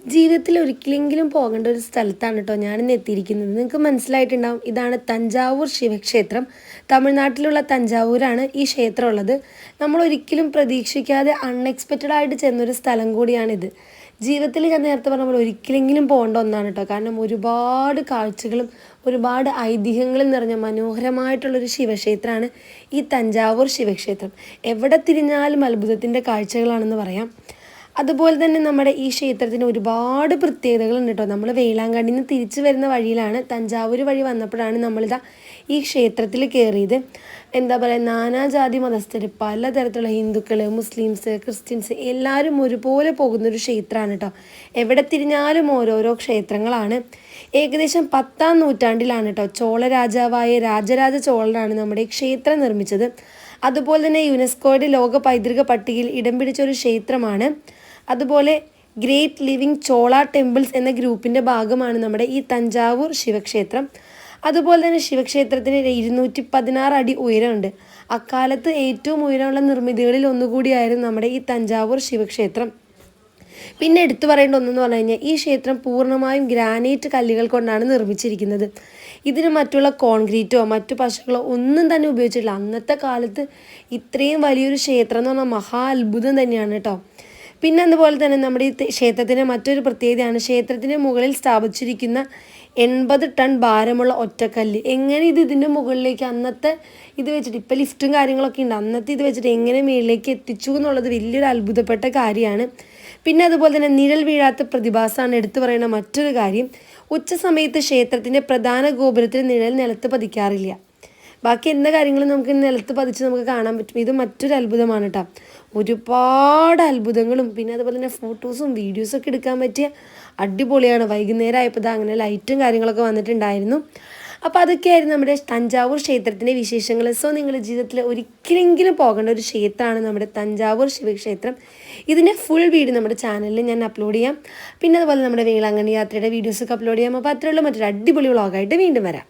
ജീവിതത്തിൽ ഒരിക്കലെങ്കിലും പോകേണ്ട ഒരു സ്ഥലത്താണ് കേട്ടോ ഞാനിന്ന് എത്തിയിരിക്കുന്നത്. നിങ്ങൾക്ക് മനസ്സിലായിട്ടുണ്ടാവും, ഇതാണ് തഞ്ചാവൂർ ശിവക്ഷേത്രം. തമിഴ്നാട്ടിലുള്ള തഞ്ചാവൂരാണ് ഈ ക്ഷേത്രം ഉള്ളത്. നമ്മൾ ഒരിക്കലും പ്രതീക്ഷിക്കാതെ അൺഎക്സ്പെക്റ്റഡ് ആയിട്ട് ചെന്നൊരു സ്ഥലം കൂടിയാണിത്. ജീവിതത്തിൽ ഞാൻ നേരത്തെ പറഞ്ഞ പോലെ ഒരിക്കലെങ്കിലും പോകേണ്ട ഒന്നാണ് കേട്ടോ. കാരണം ഒരുപാട് കാഴ്ചകളും ഒരുപാട് ഐതിഹ്യങ്ങളും നിറഞ്ഞ മനോഹരമായിട്ടുള്ളൊരു ശിവക്ഷേത്രമാണ് ഈ തഞ്ചാവൂർ ശിവക്ഷേത്രം. എവിടെ തിരിഞ്ഞാലും അത്ഭുതത്തിൻ്റെ കാഴ്ചകളാണെന്ന് പറയാം. അതുപോലെ തന്നെ നമ്മുടെ ഈ ക്ഷേത്രത്തിന് ഒരുപാട് പ്രത്യേകതകളുണ്ട് കേട്ടോ. നമ്മൾ വേളാങ്കണ്ണിയിൽ നിന്ന് തിരിച്ചു വരുന്ന വഴിയിലാണ്, തഞ്ചാവൂർ വഴി വന്നപ്പോഴാണ് നമ്മളിതാ ഈ ക്ഷേത്രത്തിൽ കയറിയത്. എന്താ പറയുക, നാനാജാതി മതസ്ഥർ, പലതരത്തിലുള്ള ഹിന്ദുക്കൾ, മുസ്ലിംസ്, ക്രിസ്ത്യൻസ് എല്ലാവരും ഒരുപോലെ പോകുന്നൊരു ക്ഷേത്രമാണ് കേട്ടോ. എവിടെ തിരിഞ്ഞാലും ഓരോരോ ക്ഷേത്രങ്ങളാണ്. ഏകദേശം 10-ാം നൂറ്റാണ്ടിലാണ് കേട്ടോ ചോള രാജാവായ രാജരാജ ചോളനാണ് നമ്മുടെ ഈ ക്ഷേത്രം നിർമ്മിച്ചത്. അതുപോലെ തന്നെ യുനെസ്കോയുടെ ലോക പൈതൃക പട്ടികയിൽ ഇടം പിടിച്ച ഒരു ക്ഷേത്രമാണ്. അതുപോലെ ഗ്രേറ്റ് ലിവിങ് ചോള ടെമ്പിൾസ് എന്ന ഗ്രൂപ്പിൻ്റെ ഭാഗമാണ് നമ്മുടെ ഈ തഞ്ചാവൂർ ശിവക്ഷേത്രം. അതുപോലെ തന്നെ ശിവക്ഷേത്രത്തിന് 216 അടി ഉയരമുണ്ട്. അക്കാലത്ത് ഏറ്റവും ഉയരമുള്ള നിർമ്മിതികളിൽ ഒന്നുകൂടിയായിരുന്നു നമ്മുടെ ഈ തഞ്ചാവൂർ ശിവക്ഷേത്രം. പിന്നെ എടുത്തു പറയേണ്ട ഒന്നെന്ന് പറഞ്ഞു കഴിഞ്ഞാൽ, ഈ ക്ഷേത്രം പൂർണ്ണമായും ഗ്രാനൈറ്റ് കല്ലുകൾ കൊണ്ടാണ് നിർമ്മിച്ചിരിക്കുന്നത്. ഇതിന് മറ്റുള്ള കോൺക്രീറ്റോ മറ്റു പശകളോ ഒന്നും തന്നെ ഉപയോഗിച്ചിട്ടില്ല. അന്നത്തെ കാലത്ത് ഇത്രയും വലിയൊരു ക്ഷേത്രം എന്ന് പറഞ്ഞാൽ മഹാ അത്ഭുതം തന്നെയാണ് കേട്ടോ. പിന്നെ അതുപോലെ തന്നെ നമ്മുടെ ഈ ക്ഷേത്രത്തിൻ്റെ മറ്റൊരു പ്രത്യേകതയാണ് ക്ഷേത്രത്തിൻ്റെ മുകളിൽ സ്ഥാപിച്ചിരിക്കുന്ന 80 ടൺ ഭാരമുള്ള ഒറ്റക്കല്ല്. എങ്ങനെ ഇതിൻ്റെ മുകളിലേക്ക് അന്നത്തെ ഇത് വെച്ചിട്ട്, ഇപ്പോൾ ലിഫ്റ്റും കാര്യങ്ങളൊക്കെ ഉണ്ട്, അന്നത്തെ ഇത് വെച്ചിട്ട് എങ്ങനെ മുകളിലേക്ക് എത്തിച്ചു എന്നുള്ളത് വലിയൊരു അത്ഭുതപ്പെട്ട കാര്യമാണ്. പിന്നെ അതുപോലെ തന്നെ നിഴൽ വീഴാത്ത പ്രതിഭാസമാണ് എടുത്തു പറയുന്ന മറ്റൊരു കാര്യം. ഉച്ച സമയത്ത് ക്ഷേത്രത്തിൻ്റെ പ്രധാന ഗോപുരത്തിൽ നിഴൽ നിലത്ത് പതിക്കാറില്ല. ബാക്കി എല്ലാ കാര്യങ്ങളും നമുക്ക് നിലത്ത് പതിച്ച് നമുക്ക് കാണാൻ പറ്റും. ഇത് മറ്റൊരു അത്ഭുതമാണ് കേട്ടോ. ഒരുപാട് അത്ഭുതങ്ങളും പിന്നെ അതുപോലെ തന്നെ ഫോട്ടോസും വീഡിയോസൊക്കെ എടുക്കാൻ പറ്റിയ അടിപൊളിയാണ്. വൈകുന്നേരം ആയപ്പോൾ ഇതാ അങ്ങനെ ലൈറ്റും കാര്യങ്ങളൊക്കെ വന്നിട്ടുണ്ടായിരുന്നു. അപ്പോൾ അതൊക്കെയായിരുന്നു നമ്മുടെ തഞ്ചാവൂർ ക്ഷേത്രത്തിൻ്റെ വിശേഷങ്ങൾ. സോ നിങ്ങളുടെ ജീവിതത്തിൽ ഒരിക്കലെങ്കിലും പോകേണ്ട ഒരു ക്ഷേത്രമാണ് നമ്മുടെ തഞ്ചാവൂർ ശിവക്ഷേത്രം. ഇതിൻ്റെ ഫുൾ വീഡിയോ നമ്മുടെ ചാനലിൽ ഞാൻ അപ്ലോഡ് ചെയ്യാം. പിന്നെ അതുപോലെ നമ്മുടെ വേളാങ്കണ്ണി യാത്രയുടെ വീഡിയോസൊക്കെ അപ്ലോഡ് ചെയ്യാം. അപ്പോൾ അത്രയുള്ള മറ്റൊരു അടിപൊളി വ്ളോഗായിട്ട് വീണ്ടും വരാം.